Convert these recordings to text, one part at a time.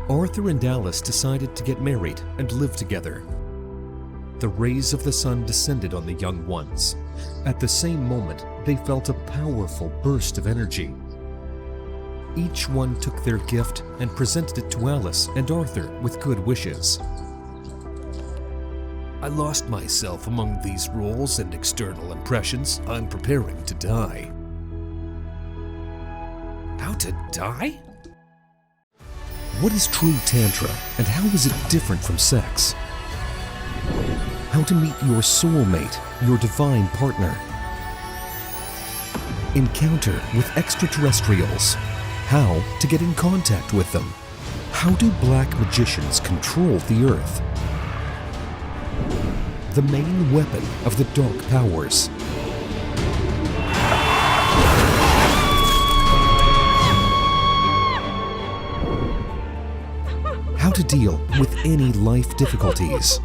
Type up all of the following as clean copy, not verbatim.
Arthur and Alice decided to get married and live together. The rays of the sun descended on the young ones. At the same moment, they felt a powerful burst of energy. Each one took their gift and presented it to Alice and Arthur with good wishes. I lost myself among these roles and external impressions. I'm preparing to die. How to die? What is true Tantra, and how is it different from sex? How to meet your soulmate, your divine partner. Encounter with extraterrestrials. How to get in contact with them. How do black magicians control the earth? The main weapon of the dark powers. How to deal with any life difficulties.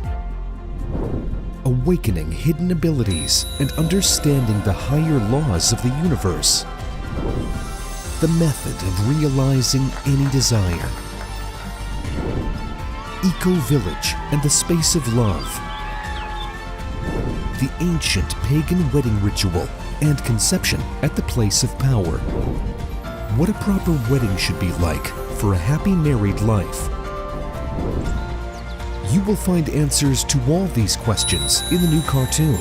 Awakening hidden abilities and understanding the higher laws of the universe. The method of realizing any desire. Eco-village and the space of love. The ancient pagan wedding ritual and conception at the place of power. What a proper wedding should be like for a happy married life. You will find answers to all these questions in the new cartoon,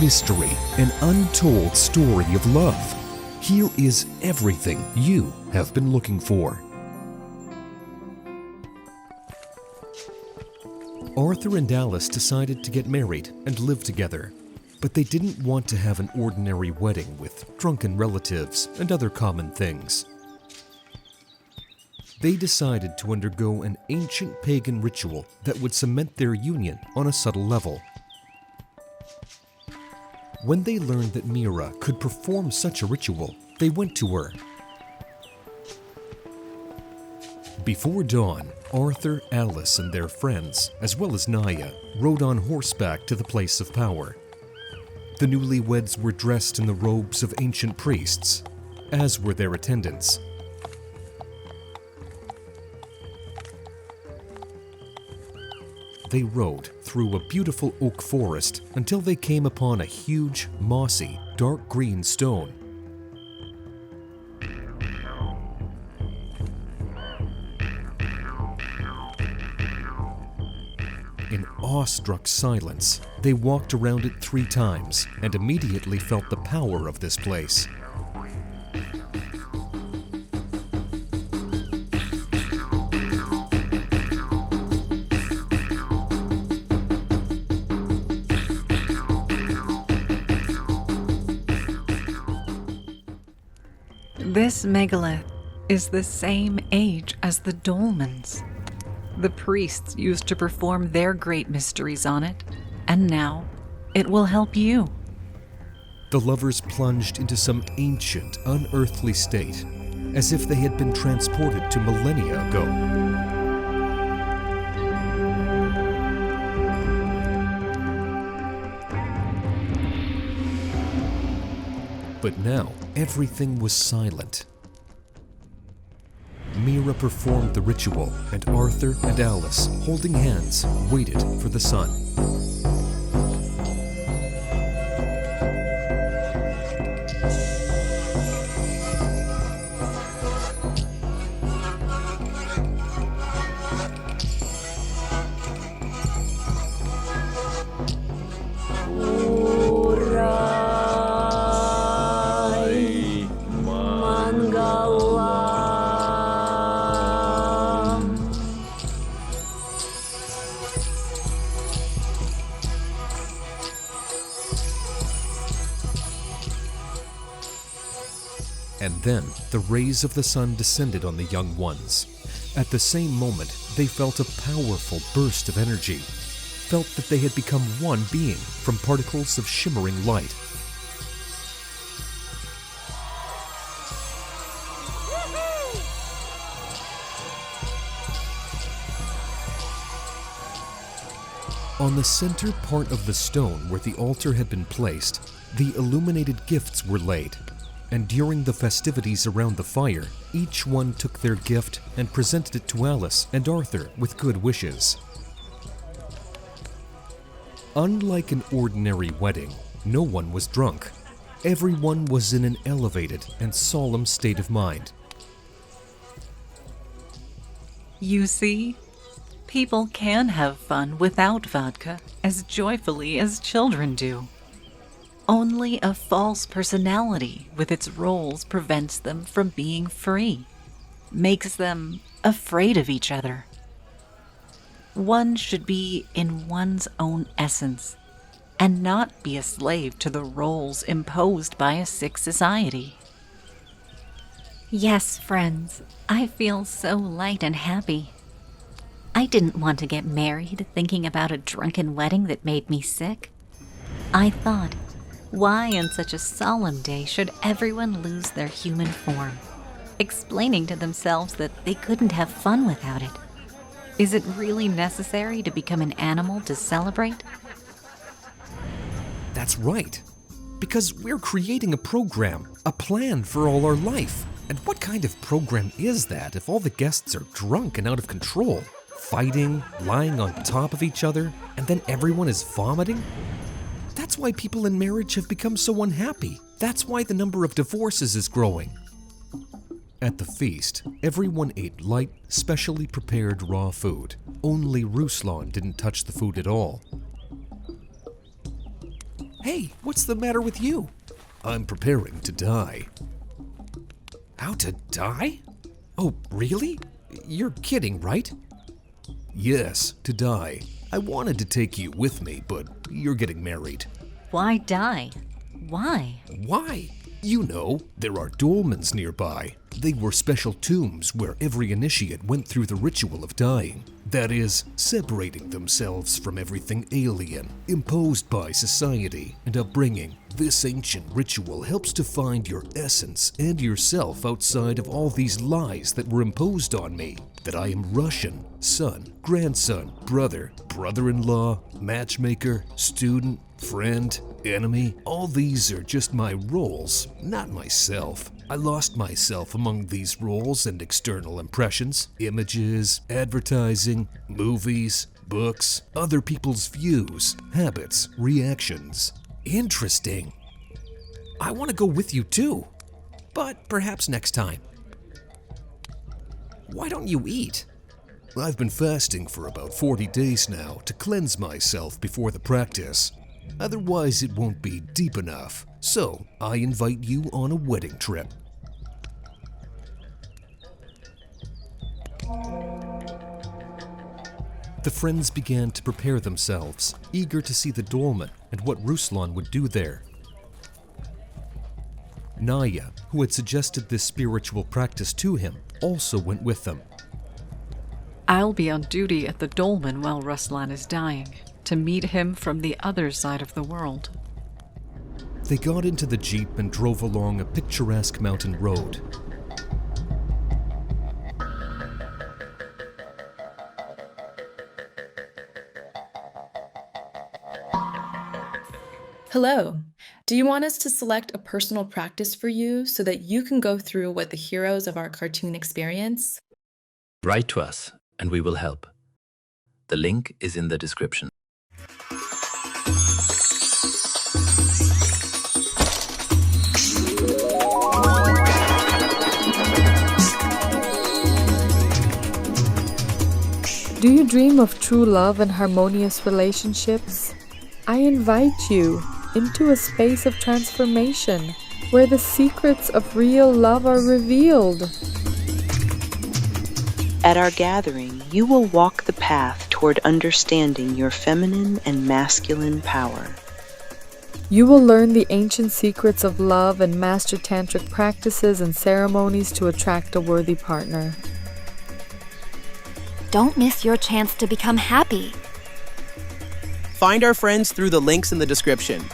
Mystery, an Untold Story of Love. Here is everything you have been looking for. Arthur and Alice decided to get married and live together, but they didn't want to have an ordinary wedding with drunken relatives and other common things. They decided to undergo an ancient pagan ritual that would cement their union on a subtle level. When they learned that Mira could perform such a ritual, they went to her. Before dawn, Arthur, Alice, and their friends, as well as Naya, rode on horseback to the place of power. The newlyweds were dressed in the robes of ancient priests, as were their attendants. They rode through a beautiful oak forest until they came upon a huge, mossy, dark green stone. In awestruck silence, they walked around it 3 times and immediately felt the power of this place. This megalith is the same age as the dolmens. The priests used to perform their great mysteries on it, and now it will help you. The lovers plunged into some ancient, unearthly state, as if they had been transported to millennia ago. But now, everything was silent. Mira performed the ritual, and Arthur and Alice, holding hands, waited for the sun. And then the rays of the sun descended on the young ones. At the same moment, they felt a powerful burst of energy, felt that they had become one being from particles of shimmering light. On the center part of the stone where the altar had been placed, the illuminated gifts were laid. and during the festivities around the fire, each one took their gift and presented it to Alice and Arthur with good wishes. Unlike an ordinary wedding, no one was drunk. Everyone was in an elevated and solemn state of mind. You see, people can have fun without vodka as joyfully as children do. Only a false personality with its roles prevents them from being free, makes them afraid of each other. One should be in one's own essence and not be a slave to the roles imposed by a sick society. Yes, friends, I feel so light and happy. I didn't want to get married thinking about a drunken wedding that made me sick. I thought, why on such a solemn day should everyone lose their human form, explaining to themselves that they couldn't have fun without it? Is it really necessary to become an animal to celebrate? That's right. Because we're creating a program, a plan for all our life. And what kind of program is that if all the guests are drunk and out of control? Fighting, lying on top of each other, and then everyone is vomiting? That's why people in marriage have become so unhappy. That's why the number of divorces is growing. At the feast, everyone ate light, specially prepared raw food. Only Ruslan didn't touch the food at all. Hey, what's the matter with you? I'm preparing to die. How to die? Oh, really? You're kidding, right? Yes, to die. I wanted to take you with me, but you're getting married. Why die? Why? Why? You know, there are dolmens nearby. They were special tombs where every initiate went through the ritual of dying. That is, separating themselves from everything alien, imposed by society and upbringing. This ancient ritual helps to find your essence and yourself outside of all these lies that were imposed on me. That I am Russian, son, grandson, brother, brother-in-law, matchmaker, student, friend, enemy. All these are just my roles, not myself. I lost myself among these roles and external impressions, images, advertising, movies, books, other people's views, habits, reactions. Interesting. I want to go with you too, but perhaps next time. Why don't you eat? I've been fasting for about 40 days now to cleanse myself before the practice. Otherwise, it won't be deep enough. So, I invite you on a wedding trip. The friends began to prepare themselves, eager to see the dolmen and what Ruslan would do there. Naya, who had suggested this spiritual practice to him, also went with them. I'll be on duty at the dolmen while Ruslan is dying, to meet him from the other side of the world. They got into the jeep and drove along a picturesque mountain road. Hello. Do you want us to select a personal practice for you so that you can go through what the heroes of our cartoon experience? Write to us and we will help. The link is in the description. Do you dream of true love and harmonious relationships? I invite you into a space of transformation where the secrets of real love are revealed. At our gathering, you will walk the path toward understanding your feminine and masculine power. You will learn the ancient secrets of love and master tantric practices and ceremonies to attract a worthy partner. Don't miss your chance to become happy. Find our friends through the links in the description.